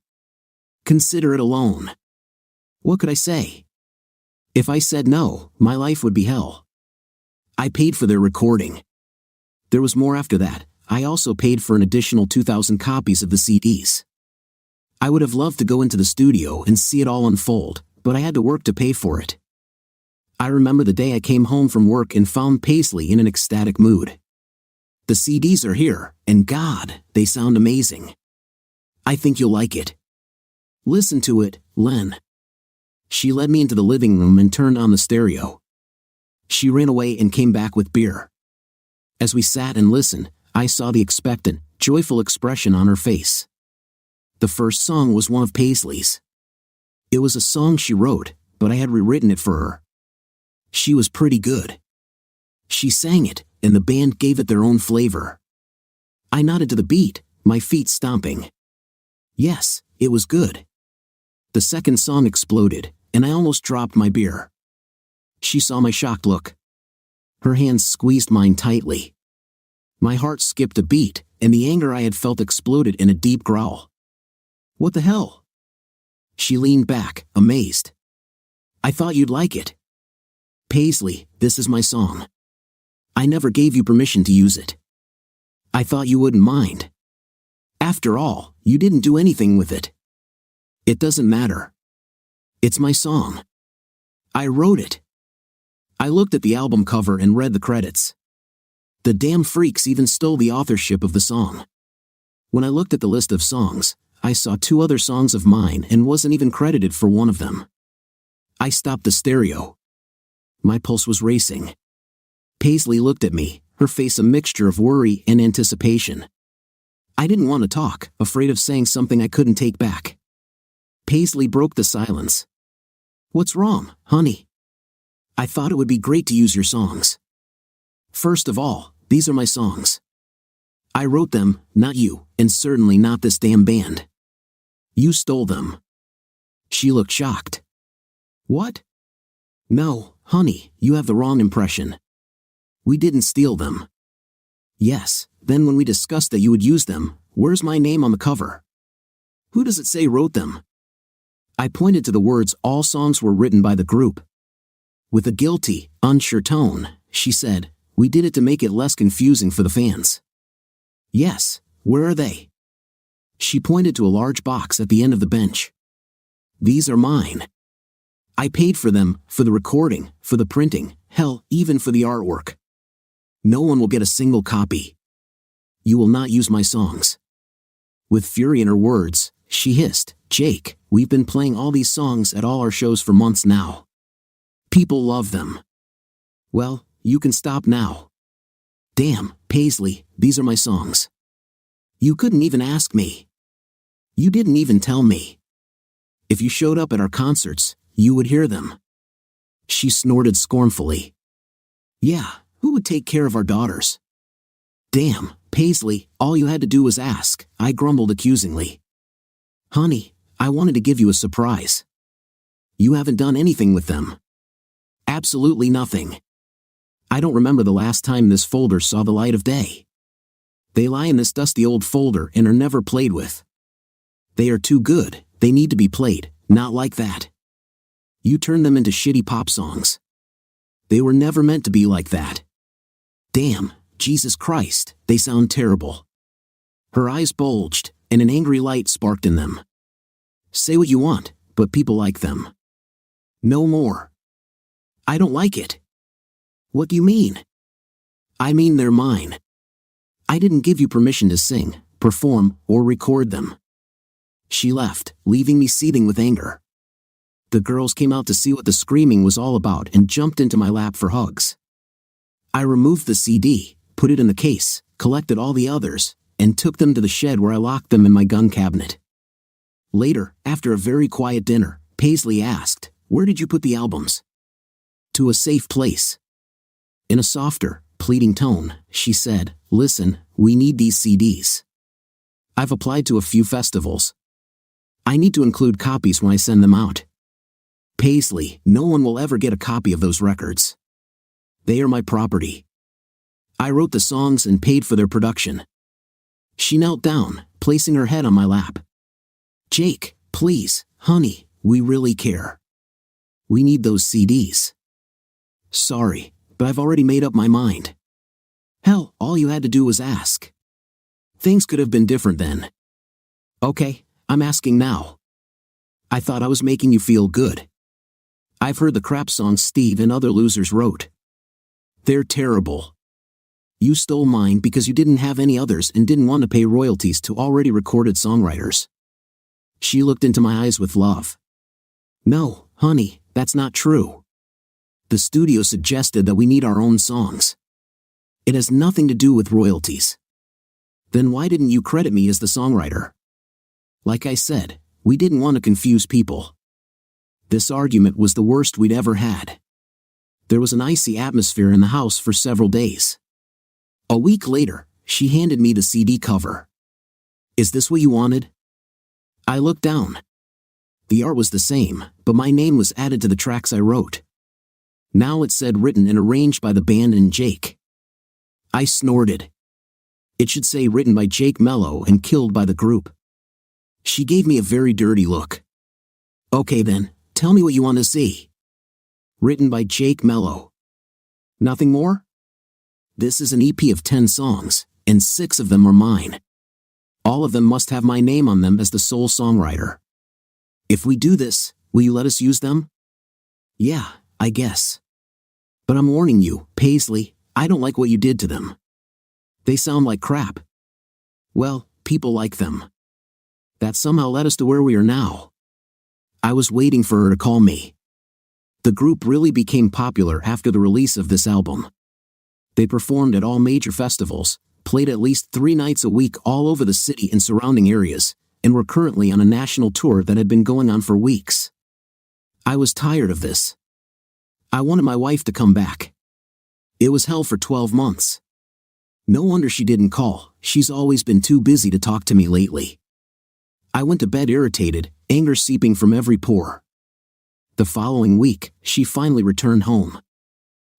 Consider it a loan." What could I say? If I said no, my life would be hell. I paid for their recording. There was more after that. I also paid for an additional 2,000 copies of the CDs. I would have loved to go into the studio and see it all unfold, but I had to work to pay for it. I remember the day I came home from work and found Paisley in an ecstatic mood. "The CDs are here, and God, they sound amazing. I think you'll like it. Listen to it, Len." She led me into the living room and turned on the stereo. She ran away and came back with beer. As we sat and listened, I saw the expectant, joyful expression on her face. The first song was one of Paisley's. It was a song she wrote, but I had rewritten it for her. She was pretty good. She sang it, and the band gave it their own flavor. I nodded to the beat, my feet stomping. Yes, it was good. The second song exploded, and I almost dropped my beer. She saw my shocked look. Her hands squeezed mine tightly. My heart skipped a beat, and the anger I had felt exploded in a deep growl. "What the hell?" She leaned back, amazed. "I thought you'd like it." "Paisley, this is my song. I never gave you permission to use it. I thought you wouldn't mind. After all, you didn't do anything with it. It doesn't matter. It's my song. I wrote it. I looked at the album cover and read the credits. The damn freaks even stole the authorship of the song. When I looked at the list of songs, I saw 2 other songs of mine and wasn't even credited for one of them. I stopped the stereo. My pulse was racing. Paisley looked at me, her face a mixture of worry and anticipation. I didn't want to talk, afraid of saying something I couldn't take back. Paisley broke the silence. What's wrong, honey? I thought it would be great to use your songs. First of all, these are my songs. I wrote them, not you, and certainly not this damn band. You stole them. She looked shocked. What? No, honey, you have the wrong impression. We didn't steal them. Yes, then when we discussed that you would use them, where's my name on the cover? Who does it say wrote them? I pointed to the words all songs were written by the group. With a guilty, unsure tone, she said, we did it to make it less confusing for the fans. Yes, where are they? She pointed to a large box at the end of the bench. These are mine. I paid for them, for the recording, for the printing, hell, even for the artwork. No one will get a single copy. You will not use my songs. With fury in her words, she hissed, Jake, we've been playing all these songs at all our shows for months now. People love them. Well, you can stop now. Damn, Paisley, these are my songs. You couldn't even ask me. You didn't even tell me. If you showed up at our concerts, you would hear them. She snorted scornfully. Yeah, who would take care of our daughters? Damn, Paisley, all you had to do was ask, I grumbled accusingly. Honey, I wanted to give you a surprise. You haven't done anything with them. Absolutely nothing. I don't remember the last time this folder saw the light of day. They lie in this dusty old folder and are never played with. They are too good, they need to be played, not like that. You turned them into shitty pop songs. They were never meant to be like that. Damn, Jesus Christ, they sound terrible. Her eyes bulged, and an angry light sparked in them. Say what you want, but people like them. No more. I don't like it. What do you mean? I mean they're mine. I didn't give you permission to sing, perform, or record them. She left, leaving me seething with anger. The girls came out to see what the screaming was all about and jumped into my lap for hugs. I removed the CD, put it in the case, collected all the others, and took them to the shed where I locked them in my gun cabinet. Later, after a very quiet dinner, Paisley asked, where did you put the albums? To a safe place. In a softer, pleading tone, she said, listen, we need these CDs. I've applied to a few festivals. I need to include copies when I send them out. Paisley, no one will ever get a copy of those records. They are my property. I wrote the songs and paid for their production. She knelt down, placing her head on my lap. Jake, please, honey, we really care. We need those CDs. Sorry, but I've already made up my mind. Hell, all you had to do was ask. Things could have been different then. Okay, I'm asking now. I thought I was making you feel good. I've heard the crap songs Steve and other losers wrote. They're terrible. You stole mine because you didn't have any others and didn't want to pay royalties to already recorded songwriters. She looked into my eyes with love. No, honey, that's not true. The studio suggested that we need our own songs. It has nothing to do with royalties. Then why didn't you credit me as the songwriter? Like I said, we didn't want to confuse people. This argument was the worst we'd ever had. There was an icy atmosphere in the house for several days. A week later, she handed me the CD cover. Is this what you wanted? I looked down. The art was the same, but my name was added to the tracks I wrote. Now it said written and arranged by the band and Jake. I snorted. It should say written by Jake Mello and killed by the group. She gave me a very dirty look. Okay then, tell me what you want to see. Written by Jake Mello. Nothing more? This is an EP of 10 songs, and 6 of them are mine. All of them must have my name on them as the sole songwriter. If we do this, will you let us use them? Yeah, I guess. But I'm warning you, Paisley, I don't like what you did to them. They sound like crap. Well, people like them. That somehow led us to where we are now. I was waiting for her to call me. The group really became popular after the release of this album. They performed at all major festivals, played at least 3 nights a week all over the city and surrounding areas, and were currently on a national tour that had been going on for weeks. I was tired of this. I wanted my wife to come back. It was hell for 12 months. No wonder she didn't call, she's always been too busy to talk to me lately. I went to bed irritated, anger seeping from every pore. The following week, she finally returned home.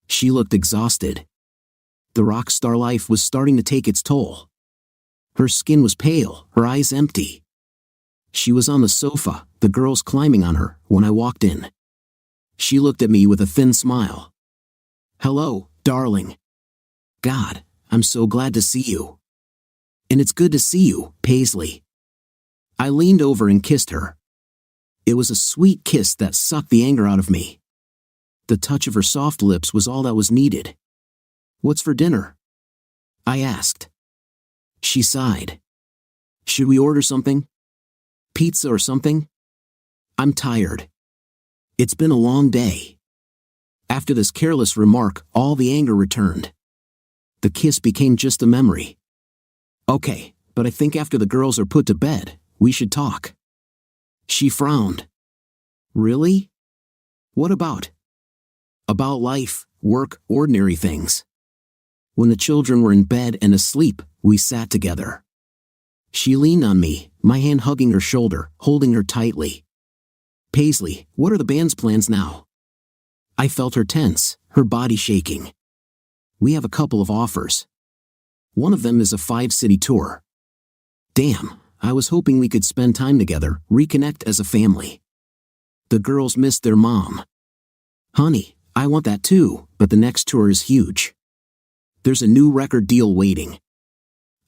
She looked exhausted. The rock star life was starting to take its toll. Her skin was pale, her eyes empty. She was on the sofa, the girls climbing on her, when I walked in. She looked at me with a thin smile. "Hello, darling. God, I'm so glad to see you. And it's good to see you, Paisley." I leaned over and kissed her. It was a sweet kiss that sucked the anger out of me. The touch of her soft lips was all that was needed. "What's for dinner?" I asked. She sighed. "Should we order something? Pizza or something? I'm tired. It's been a long day." After this careless remark, all the anger returned. The kiss became just a memory. "Okay, but I think after the girls are put to bed, we should talk." She frowned. "Really? What about?" "About life, work, ordinary things." When the children were in bed and asleep, we sat together. She leaned on me, my hand hugging her shoulder, holding her tightly. "Paisley, what are the band's plans now?" I felt her tense, her body shaking. "We have a couple of offers. One of them is a 5-city tour." Damn, I was hoping we could spend time together, reconnect as a family. The girls missed their mom. "Honey, I want that too, but the next tour is huge. There's a new record deal waiting.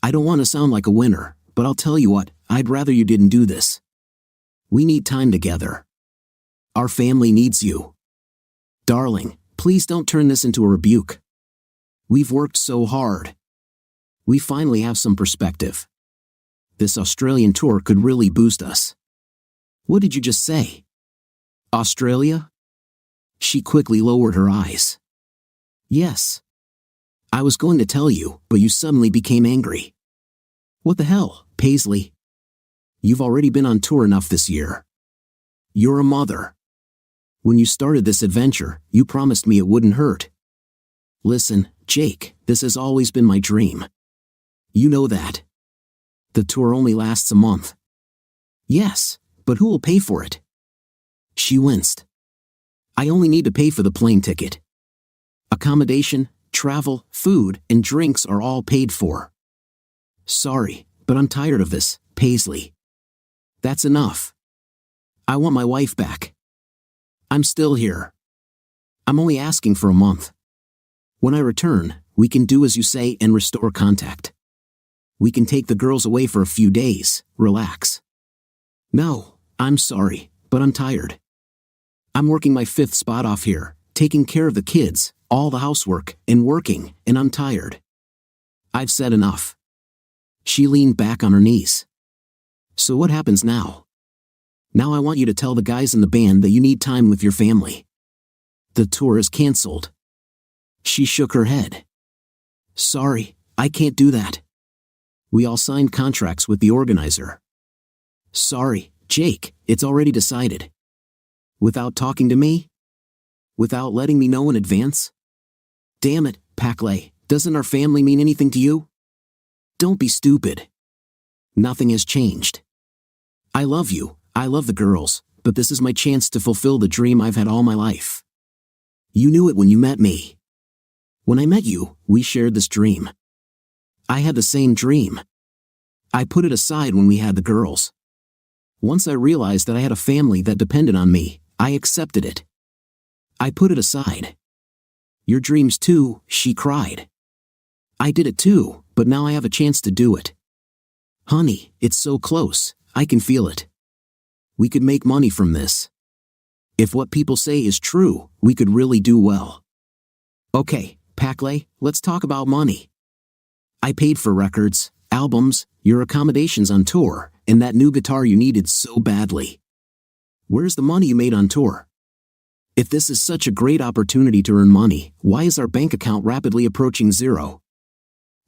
I don't want to sound like a winner, but I'll tell you what, I'd rather you didn't do this. We need time together. Our family needs you. Darling, please don't turn this into a rebuke. We've worked so hard. We finally have some perspective. This Australian tour could really boost us." "What did you just say? Australia?" She quickly lowered her eyes. "Yes. I was going to tell you, but you suddenly became angry." "What the hell, Paisley? You've already been on tour enough this year. You're a mother. When you started this adventure, you promised me it wouldn't hurt. Listen, Jake, this has always been my dream. You know that. The tour only lasts a month." "Yes, but who will pay for it?" She winced. "I only need to pay for the plane ticket. Accommodation, travel, food, and drinks are all paid for." "Sorry, but I'm tired of this, Paisley. That's enough. I want my wife back. I'm still here. I'm only asking for a month. When I return, we can do as you say and restore contact. We can take the girls away for a few days, relax." "No, I'm sorry, but I'm tired. I'm working my 5th spot off here, taking care of the kids, all the housework, and working, and I'm tired. I've said enough." She leaned back on her knees. "So what happens now? Now I want you to tell the guys in the band that you need time with your family. The tour is canceled." She shook her head. "Sorry, I can't do that. We all signed contracts with the organizer." "Sorry, Jake, it's already decided." "Without talking to me? Without letting me know in advance? Damn it, Paclay, doesn't our family mean anything to you? Don't be stupid. Nothing has changed. I love you, I love the girls, but this is my chance to fulfill the dream I've had all my life. You knew it when you met me. When I met you, we shared this dream. I had the same dream. I put it aside when we had the girls. Once I realized that I had a family that depended on me, I accepted it. I put it aside. Your dreams too, she cried. I did it too, but now I have a chance to do it. Honey, it's so close, I can feel it. We could make money from this. If what people say is true, we could really do well. Okay, Paclay, let's talk about money. I paid for records, albums, your accommodations on tour, and that new guitar you needed so badly. Where's the money you made on tour? If this is such a great opportunity to earn money, why is our bank account rapidly approaching zero?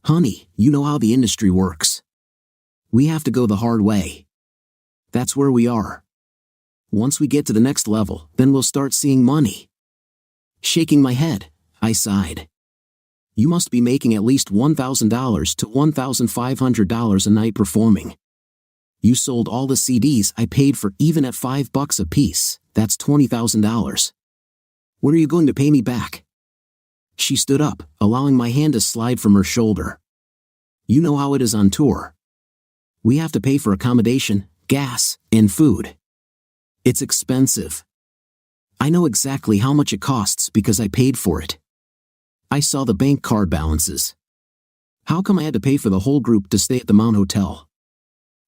Honey, you know how the industry works. We have to go the hard way. That's where we are. Once we get to the next level, then we'll start seeing money. Shaking my head, I sighed. You must be making at least $1,000 to $1,500 a night performing. You sold all the CDs I paid for even at $5 a piece, that's $20,000. When are you going to pay me back? She stood up, allowing my hand to slide from her shoulder. You know how it is on tour. We have to pay for accommodation, gas, and food. It's expensive. I know exactly how much it costs because I paid for it. I saw the bank card balances. How come I had to pay for the whole group to stay at the Mount Hotel?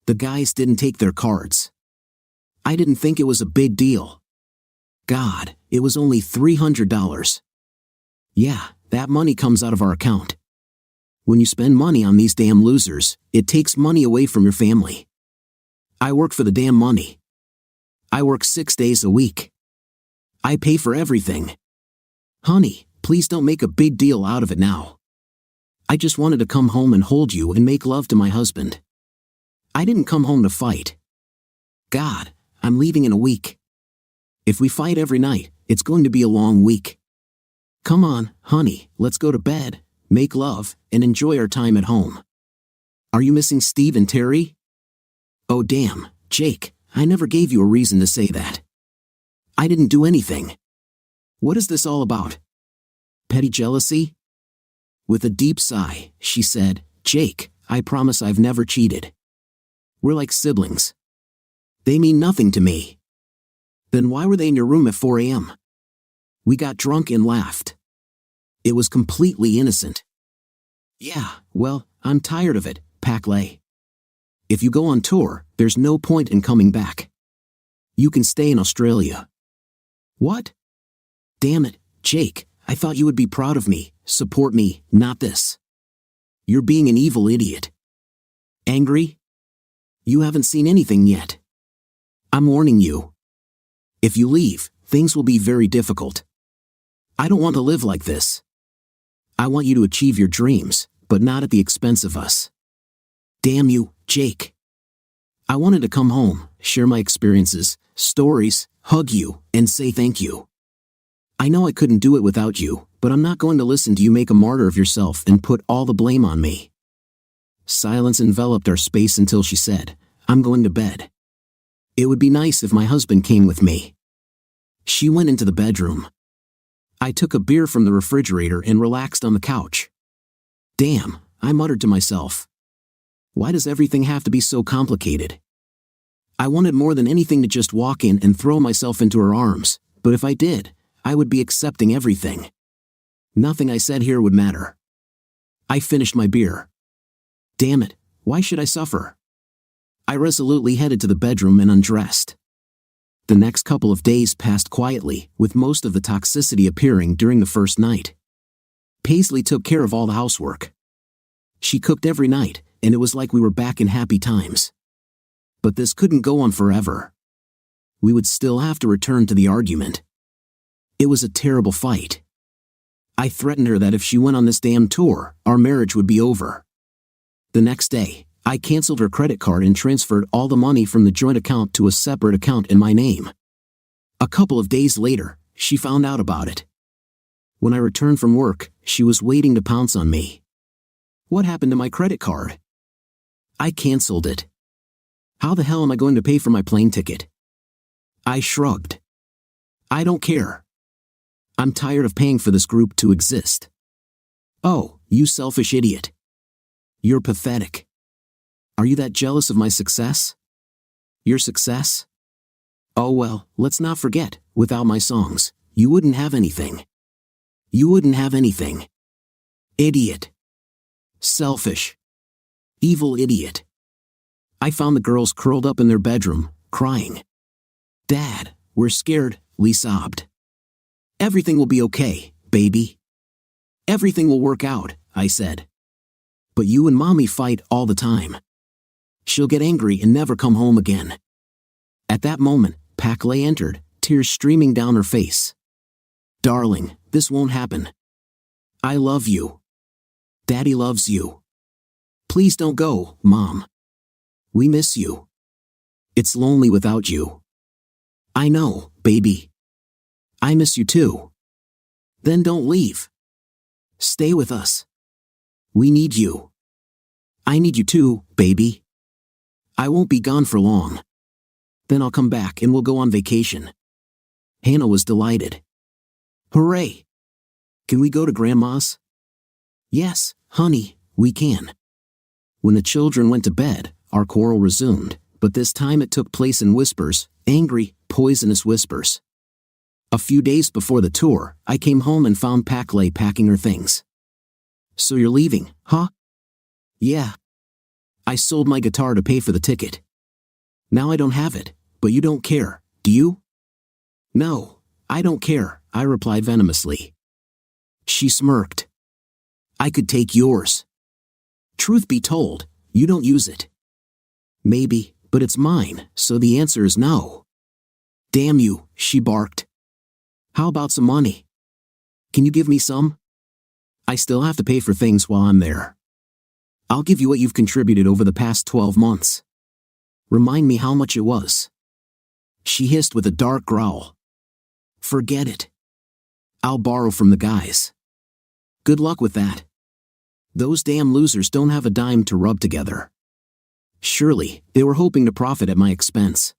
The guys didn't take their cards. I didn't think it was a big deal. God, it was only $300. Yeah, that money comes out of our account. When you spend money on these damn losers, it takes money away from your family. I work for the damn money. I work 6 days a week. I pay for everything. Honey, please don't make a big deal out of it now. I just wanted to come home and hold you and make love to my husband. I didn't come home to fight. God, I'm leaving in a week. If we fight every night, it's going to be a long week. Come on, honey, let's go to bed, make love, and enjoy our time at home. Are you missing Steve and Terry? Oh damn, Jake, I never gave you a reason to say that. I didn't do anything. What is this all about? Petty jealousy? With a deep sigh, she said, Jake, I promise I've never cheated. We're like siblings. They mean nothing to me. Then why were they in your room at 4 a.m.? We got drunk and laughed. It was completely innocent. Yeah, well, I'm tired of it, Paclay. If you go on tour, there's no point in coming back. You can stay in Australia. What? Damn it, Jake, I thought you would be proud of me, support me, not this. You're being an evil idiot. Angry? You haven't seen anything yet. I'm warning you. If you leave, things will be very difficult. I don't want to live like this. I want you to achieve your dreams, but not at the expense of us. Damn you, Jake. I wanted to come home, share my experiences, stories, hug you, and say thank you. I know I couldn't do it without you, but I'm not going to listen to you make a martyr of yourself and put all the blame on me. Silence enveloped our space until she said, I'm going to bed. It would be nice if my husband came with me. She went into the bedroom. I took a beer from the refrigerator and relaxed on the couch. Damn, I muttered to myself. Why does everything have to be so complicated? I wanted more than anything to just walk in and throw myself into her arms, but if I did, I would be accepting everything. Nothing I said here would matter. I finished my beer. Damn it, why should I suffer? I resolutely headed to the bedroom and undressed. The next couple of days passed quietly, with most of the toxicity appearing during the first night. Paisley took care of all the housework. She cooked every night, and it was like we were back in happy times. But this couldn't go on forever. We would still have to return to the argument. It was a terrible fight. I threatened her that if she went on this damn tour, our marriage would be over. The next day, I canceled her credit card and transferred all the money from the joint account to a separate account in my name. A couple of days later, she found out about it. When I returned from work, she was waiting to pounce on me. What happened to my credit card? I canceled it. How the hell am I going to pay for my plane ticket? I shrugged. I don't care. I'm tired of paying for this group to exist. Oh, you selfish idiot. You're pathetic. Are you that jealous of my success? Your success? Oh well, let's not forget, without my songs, you wouldn't have anything. You wouldn't have anything. Idiot. Selfish. Evil idiot. I found the girls curled up in their bedroom, crying. Dad, we're scared, Lee sobbed. Everything will be okay, baby. Everything will work out, I said. But you and Mommy fight all the time. She'll get angry and never come home again. At that moment, Paklay entered, tears streaming down her face. Darling, this won't happen. I love you. Daddy loves you. Please don't go, Mom. We miss you. It's lonely without you. I know, baby. I miss you too. Then don't leave. Stay with us. We need you. I need you too, baby. I won't be gone for long. Then I'll come back and we'll go on vacation. Hannah was delighted. Hooray! Can we go to Grandma's? Yes, honey, we can. When the children went to bed, our quarrel resumed, but this time it took place in whispers, angry, poisonous whispers. A few days before the tour, I came home and found Paklay packing her things. So you're leaving, huh? Yeah. I sold my guitar to pay for the ticket. Now I don't have it, but you don't care, do you? No, I don't care, I replied venomously. She smirked. I could take yours. Truth be told, you don't use it. Maybe, but it's mine, so the answer is no. Damn you, she barked. How about some money? Can you give me some? I still have to pay for things while I'm there. I'll give you what you've contributed over the past 12 months. Remind me how much it was. She hissed with a dark growl. Forget it. I'll borrow from the guys. Good luck with that. Those damn losers don't have a dime to rub together. Surely, they were hoping to profit at my expense.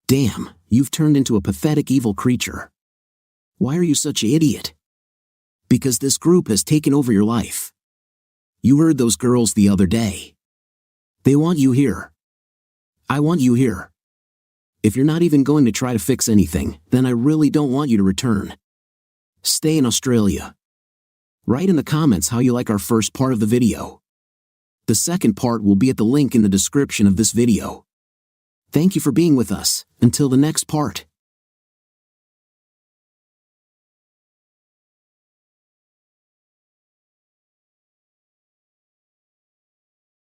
Damn, you've turned into a pathetic evil creature. Why are you such an idiot? Because this group has taken over your life. You heard those girls the other day. They want you here. I want you here. If you're not even going to try to fix anything, then I really don't want you to return. Stay in Australia. Write in the comments how you like our first part of the video. The second part will be at the link in the description of this video. Thank you for being with us, until the next part.